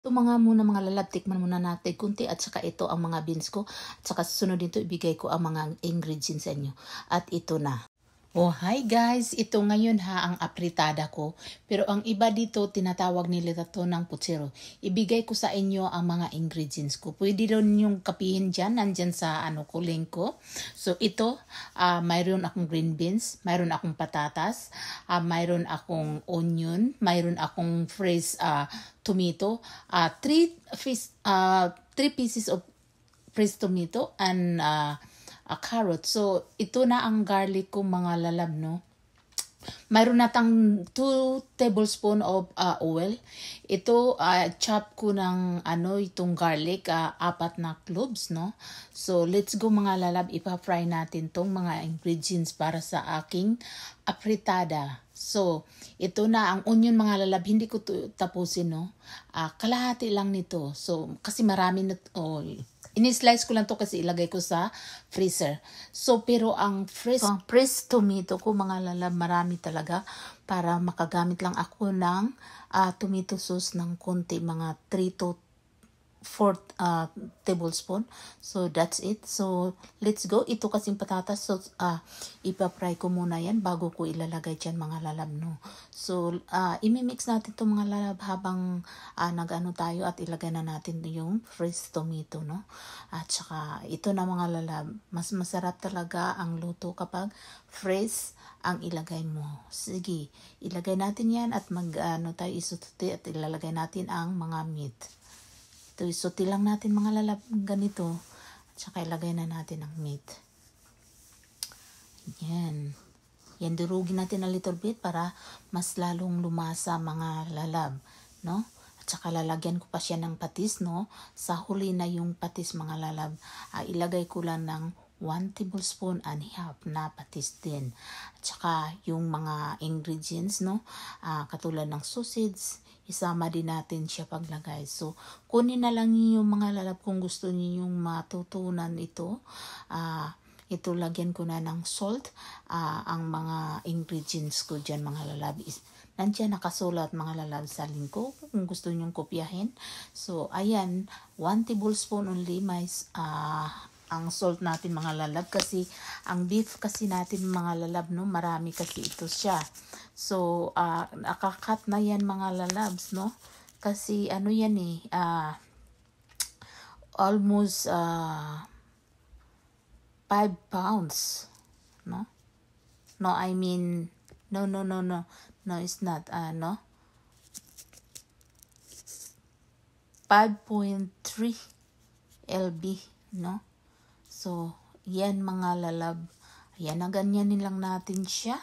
Ito mga lalab, tikman muna natin kunti at saka ito ang mga beans ko. At saka susunod dito ibigay ko ang mga ingredients sa inyo. At ito na. Oh, hi guys! Ito ngayon ang apritada ko. Pero ang iba dito, tinatawag nila ito ng putsero. Ibigay ko sa inyo ang mga ingredients ko. Pwede rin yung kapihin dyan, nandyan sa link ko. So ito, mayroon akong green beans, mayroon akong patatas, mayroon akong onion, mayroon akong fresh tomato, three pieces of fresh tomato and a carrot. So, ito na ang garlic ko mga lalab, no? Mayroon natang 2 tablespoon of oil. Ito, chop ko ng itong garlic, 4 na cloves, no? So, let's go mga lalab. Ipa-fry natin tong mga ingredients para sa aking apritada. So, ito na ang onion mga lalab. Hindi ko tapusin, no? Kalahati lang nito. So, kasi marami na ini-slice ko lang to kasi ilagay ko sa freezer. So, pero ang fresh tomato ko, mga lalab, marami talaga para makagamit lang ako ng tomato sauce ng konti, mga 3 to 4 tablespoon. So, that's it. So, let's go. Ito kasing patatas. So, ipa-fry ko muna yan bago ko ilalagay dyan mga lalab, no? So, imimix natin itong mga lalab habang nag-ano tayo at ilagay na natin yung fresh tomato, no? At saka, ito na mga lalab. Mas masarap talaga ang luto kapag fresh ang ilagay mo. Sige, ilagay natin yan at tayo isututi at ilalagay natin ang mga meat. Ito, isuti lang natin mga lalab ganito. At saka ilagay na natin ang meat. Yan. Yan, durugin natin a little bit para mas lalong lumasa mga lalab. No? At saka lalagyan ko pa siya ng patis, no? Sa huli na yung patis mga lalab. Ilagay ko lang ng 1 tablespoon and half na patis din. At saka yung mga ingredients, no? Katulad ng sausage, isama din natin siya paglagay. So, kunin na lang yung mga lalab kung gusto niyo yung matutunan ito. Ito, lagyan ko na ng salt. Ang mga ingredients ko dyan mga lalab nandiyan nakasulat mga lalab sa link ko kung gusto nyong kopyahin. So, ayan, 1 tablespoon only may ang salt natin mga lalab kasi ang beef kasi natin mga lalab, no, marami kasi ito siya. So, nakakat na yan mga lalabs, no? Kasi yan almost 5 pounds, no? No, I mean, no, it's not, 5.3 lb, no? So, yan mga lalab. Ayan, na ganyanin lang natin siya.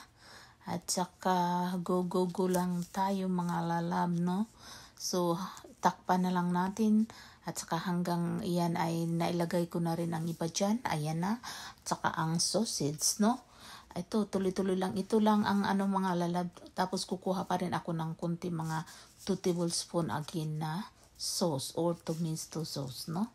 At saka, go lang tayo mga lalab, no? So, takpan na lang natin. At saka hanggang iyan ay nailagay ko na rin ang iba dyan. Ayan na. At saka ang sausage, no? Ito, tuloy-tuloy lang. Ito lang ang mga lalab. Tapos kukuha pa rin ako ng kunti mga 2 tablespoon again na sauce or tomato sauce, no?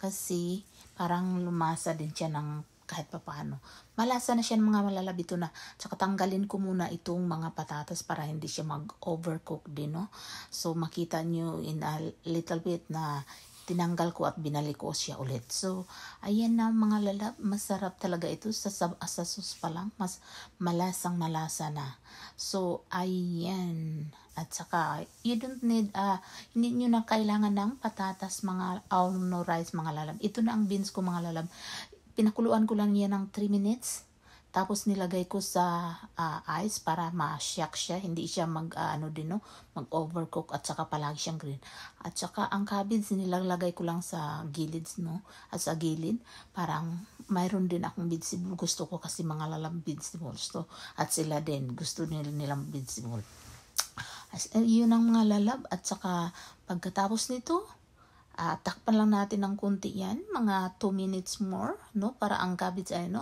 Kasi parang lumasa din siya ng kahit papaano. Malasa na siya ng mga malalab ito na. Tsaka tanggalin ko muna itong mga patatas para hindi siya mag-overcook din, no? So, makita nyo in a little bit na tinanggal ko at binalik ko siya ulit. So, ayan na mga lalab. Masarap talaga ito. Sa sauce pa lang, mas malasa na. So, ayan. At saka, you don't need, hindi nyo na kailangan ng patatas, mga rice, mga lalab. Ito na ang beans ko, mga lalab. Pinakuluan ko lang yan ng 3 minutes. Tapos nilagay ko sa ice para ma-shock siya. Hindi siya mag-overcook at saka palagi siyang green. At saka ang cabbage nilalagay ko lang sa gilid, no? At sa gilid, parang mayroon din akong vegetable. Gusto ko kasi mga lalang vegetables to. At sila din, gusto nilang vegetable. Yun ang mga lalab. At saka pagkatapos nito, takpan lang natin ng kunti yan, mga 2 minutes more, no? Para ang cabbage yan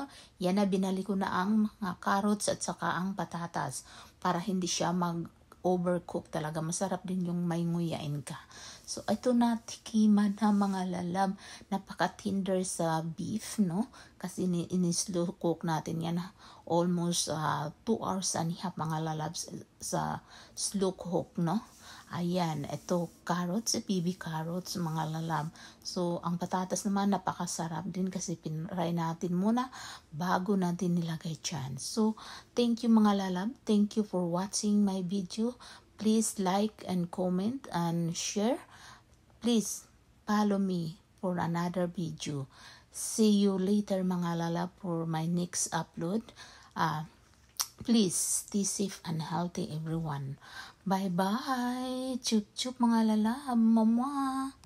na binalik ko na ang mga carrots at saka ang patatas para hindi siya mag-overcook talaga. Masarap din yung may nguyain ka. So, ito na tikiman na mga lalab. Napaka-tender sa beef, no? Kasi in-slow cook natin yan almost 2 hours and a half mga lalab sa slow cook, no? Ayan, ito carrots, baby carrots mga lalab. So, ang patatas naman napakasarap din kasi pinray natin muna bago natin nilagay dyan. So, thank you mga lalab. Thank you for watching my video. Please like and comment and share. Please follow me for another video. See you later mga lalab for my next upload. Please stay safe and healthy everyone. Bye bye. Chup chup mga lalab. Mama.